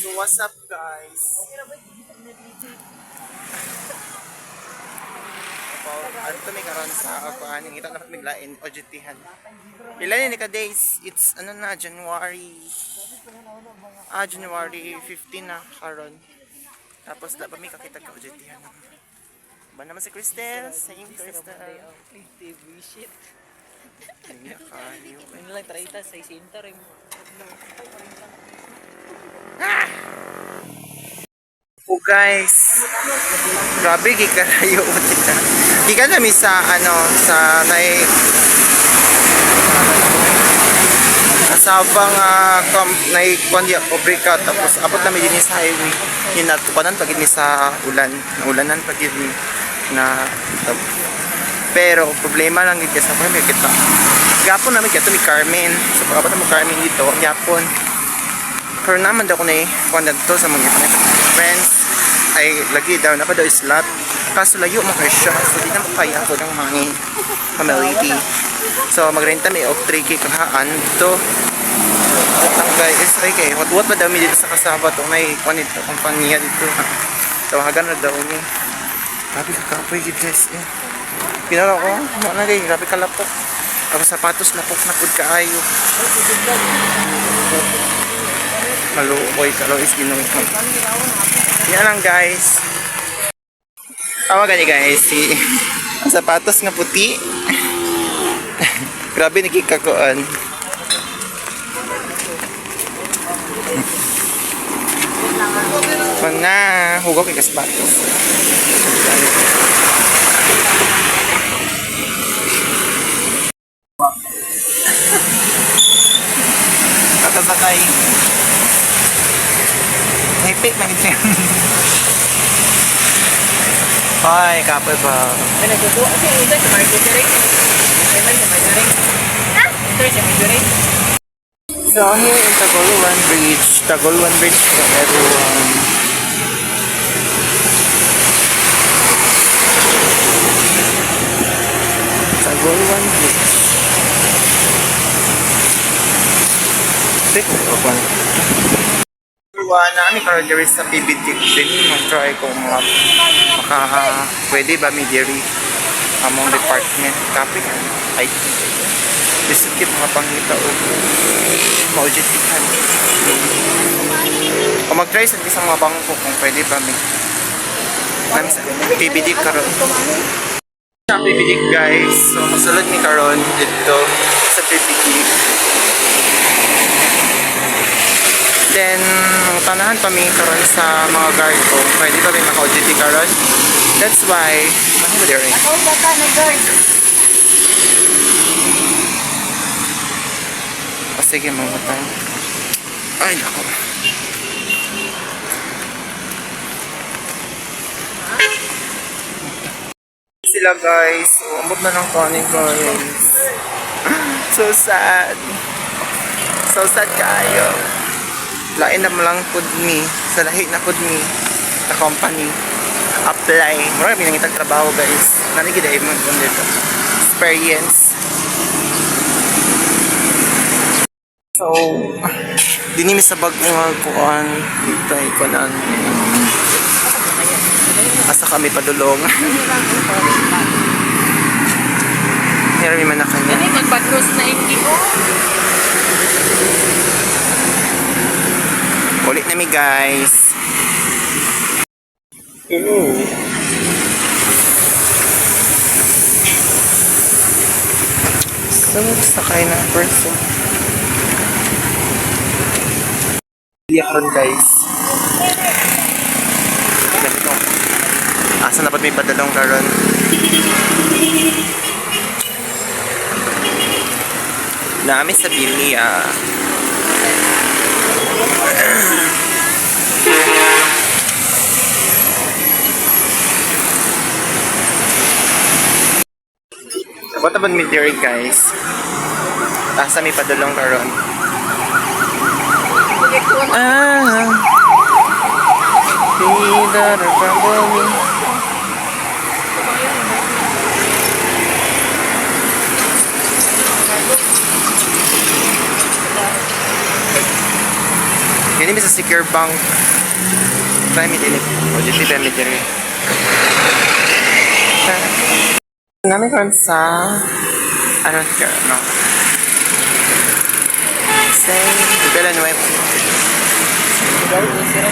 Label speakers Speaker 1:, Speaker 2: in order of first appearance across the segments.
Speaker 1: So what's up guys? Ano to may karon sa akuan ngita na miglain OJT-han. Pila ni ka days? It's ano na January. January 15 na karon. Tapos da pa may kakita ka OJT-han. Ba naman si Cristel? Same Cristel.
Speaker 2: Shit.
Speaker 1: Hindi kayo.
Speaker 2: Ano lang, 30 sa isinta rin.
Speaker 1: Oh guys, grabe gikarayo mo kita. Gikan kami sa sa kasabang nai-kundi obrika tapos abot namin din sa highway. Hinatupanan pagid ni sa ulanan pagid ni na pero problema lang gid sa kami kita. Gapon namin kito ni Carmen. So pag abot mo Carmen dito, gapon. Pero naman daw ko na kuan dito sa mga friends ay lagi daw na pa daw slot kaso layo mo kayo siya so di na mo kaya ako ng hangin kamaliti so magrenta may og 3K kahaan dito at guys okay what ba daw mi dito sa kasaba to may kuan dito kumpanya dito tawagan na daw ni grabe kakapoy gid guys pinara ko mo na gay grabe kalapok ako sapatos lapok na pud kaayo maluoy kalois ginoo yan lang guys tawa gani guys si sapatos nga puti grabe nakikakuan mga hugaw kay sapatos kakasakay hipit na gito ay kapoy pa
Speaker 2: Ano ito? Kasi ito sa market rin. Ito sa market rin. Ito sa market rin.
Speaker 1: so here in Tagoluan Bridge to everyone Tagoluan Bridge na kami karon diri sa PBT din mag-try kung pwede ba mi diri among department copy ay bisikip mga pangita o maujitikan kung mag-try sa isang mga bangko kung pwede ba mi namin sa PBD karon sa PBD guys so masulod mi karon dito sa PBD. Then, tanahan pa mi karon sa mga guard ko. Pwede pa may maka-OJT karon. That's why, ano ba diri?
Speaker 2: Ako bata na guard.
Speaker 1: Sige, mamutang. Ay, nako. Sila guys. Umot na ng kanin guys. So sad. So sad kayo. Lain na lang pud mi sa lahi na pud mi sa company apply marami nang itang trabaho guys nani gid ay man kun dito experience so dinimi sa bagong kuan dito ay kuan asa kami padulong hirami man na kanya
Speaker 2: Ano magpatros na hindi ko?
Speaker 1: ulit na mi guys. So, sakay na person. Iyak guys. Ganito. Asa dapat may padalong karon? Nami sa Bilia. What about me there guys? Asa may padulong karon? Tidak terpambami. Dili mi sa Secure Bank. Try mi dili. OJT try mi dili. Namin karon sa ano ka no. Say Villanueva.
Speaker 2: Ikaw, sira.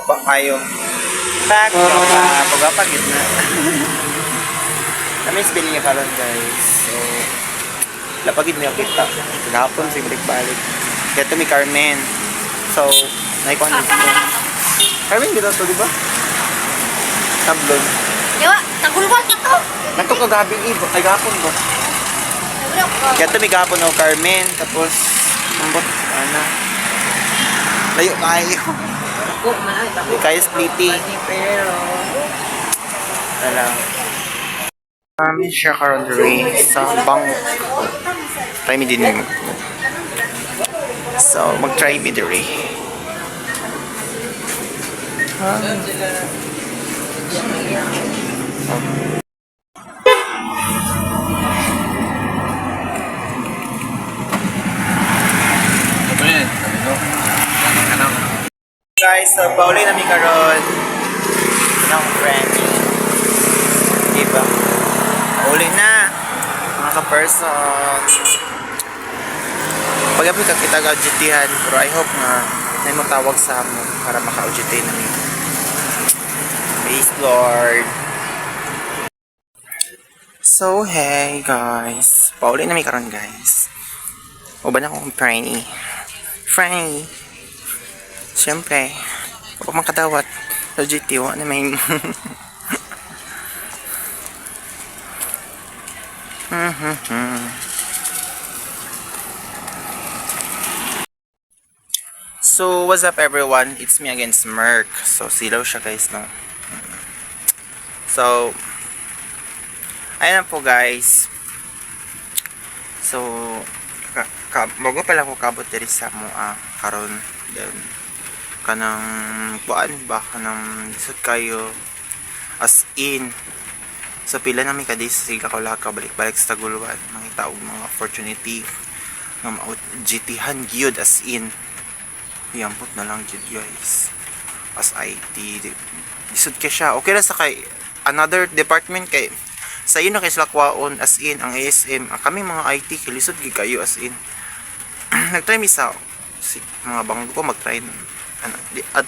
Speaker 1: Ba kayo. Back pagapag yun na. Kami is bilhin niya karon guys. So lapagid mi kita. Gahapon si balik. Kaya to mi Carmen. So naikuan dito. Carmen gito to di ba? Tablon.
Speaker 3: Yawa, tagulwal ka to.
Speaker 1: Nato ka gabi ibo. Ay gahapon ba?
Speaker 3: Nagulok ka.
Speaker 1: Kaya to mi gahapon o Carmen. Tapos ambot ana. Layo kayo.
Speaker 2: Ako, man. Ako.
Speaker 1: Kaya splitty.
Speaker 2: Pero,
Speaker 1: Wala. Kami siya karon diri sa bang. Try mi din. So, mag-try mi diri. Guys, so pauli na mi karon. Ng friend. Diba? Pauli na. Mga ka-person. Pag-apit ka kita ka-OJT-han, pero I hope nga may matawag sa mo para maka-OJT na mi. Praise Lord. So, hey guys. Pauli na mi karon guys. Uban akong Franny. Franny. Siyempre, huwag makadawat. OJT, wala na may... So, what's up everyone? It's me again, Smirk. So, silaw siya guys, no? So, ayun na po guys. So, bago pala ko kabot diri sa mo karon then kanang buan ba kanang lisod kayo as in so pila na mi kadis sila ko lahat balik-balik sa taguluan mangita og mga opportunity nga ma-GT-han gyud as in yambot na lang gyud guys as IT lisod ka siya okay ra sa kay another department kay sa iyo na kay sila kwaon as in ang ASM kami mga IT kay lisod gyud kayo as in nagtry mi sa mga bangko ko mag-try at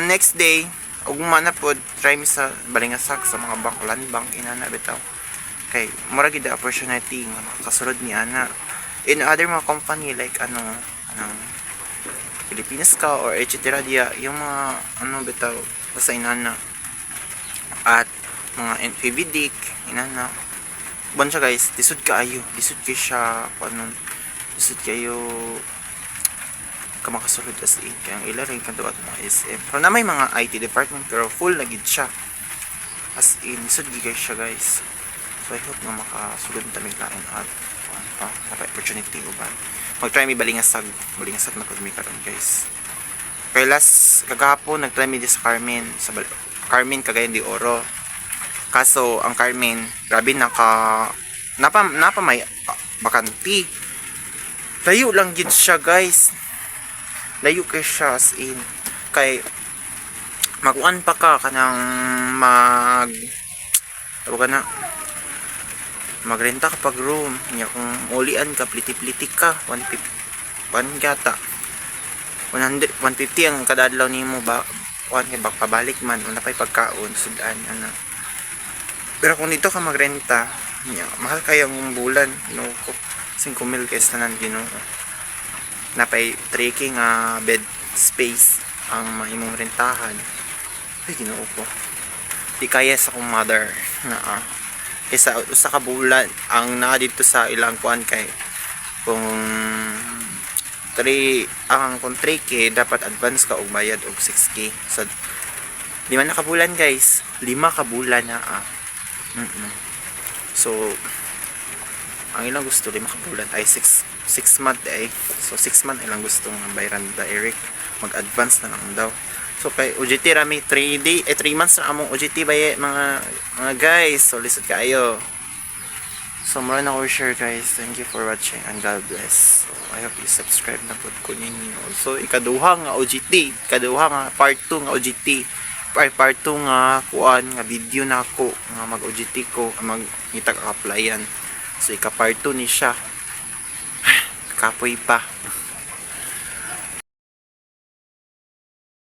Speaker 1: next day ug mana pod try mi sa balingasak sa mga bank land bank inana bitaw kay mura gid the opportunity nga makasulod ni ana in other mga company like anong Pilipinas ka or etc dia yung mga bitaw basta inana at mga NPVDIC inana bon siya guys lisod kaayo lisod kay siya lisod kayo kamakasulod as in kaya ang ila rin kanduat mga SM pero na may mga IT department pero full na gid siya as in lisod gigay siya guys so I hope na makasulod tamig lain at naka opportunity uban mag-try mi balingasag na pag mi karon guys kay last kagahapon nag-try mi sa Carmen Carmen Cagayan de Oro kaso ang Carmen grabe napa may bakanti layo lang gid siya guys layo kay siya as in kay maguan pa ka kanang magrenta ka pag room nya kung ulian ka pliti-pliti ka 150 gata 150 ang kadadlaw nimo ba kuan kay pabalik man una pay pagkaon sudan ana pero kung dito ka magrenta nya mahal kay ang bulan no 5,000 kay tanan Ginoo napay trekking bed space ang mahimong rentahan ay Ginoo ko di kaya sa kong mother na kaysa usa ka bulan ang naa dito sa ilang kuan kay kung 3K dapat advance ka og bayad og 6K so 5 na ka bulan guys 5 ka bulan na so ang ilang gusto 5 ka bulan ay 6 month so 6 month ilang gustong bayaran da Eric mag-advance na lang daw so kay OJT rami 3 months na among OJT baye mga guys so lisod kaayo So, mura na ko share guys. Thank you for watching and God bless. So, I hope you subscribe na po ko ninyo. So, ikaduha nga OGT. Ikaduha nga part 2 nga OGT. Part 2 nga kuan nga video na ako nga mag OGT ko mag-itag applyan. So, ika part 2 ni siya. Kapoy pa.